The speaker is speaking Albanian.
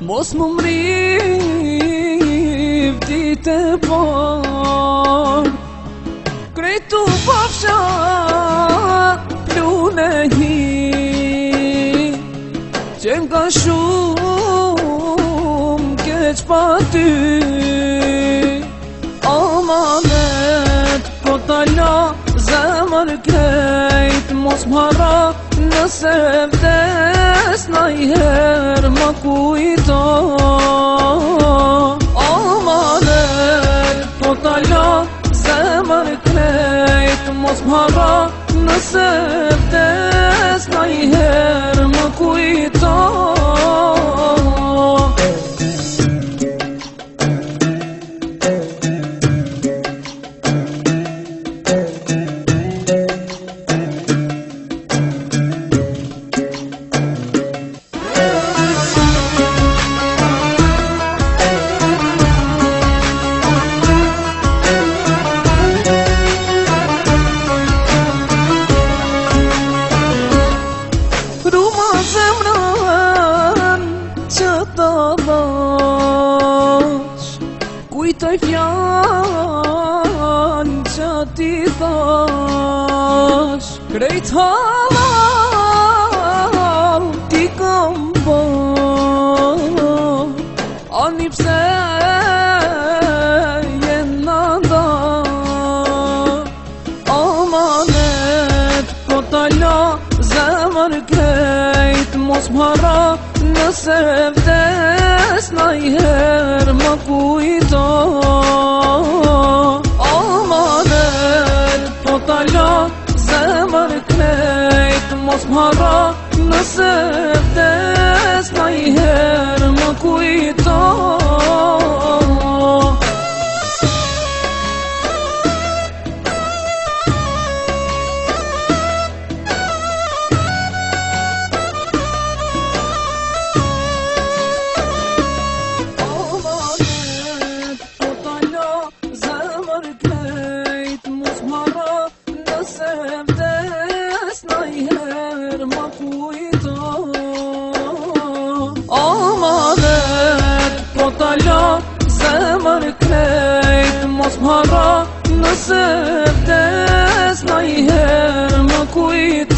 Mos më mrif ditë e par Kretu pafshat plune hi Që nga shumë keq pa ty Amanet po t'ala zemër krejt Mos m'hara nëse vdes najher ma kujto Amanet po t'ala zemër krejt Mos m'hara nëse vdes najher ma kujto Ruma zemrën që të dhash Kujtoj fjanë që ti thash Krejt halal ti kam bo Ani pse jena da Amanet po t'ala zemër krejt Mos m'hara nëse vdes najher ma kujto Amanet po t'ala zemër krejt Mos m'hara nëse vdes najher ma kujto Amanet po t'ala zemër krejt Mos m'hara nëse vdes najher ma kujto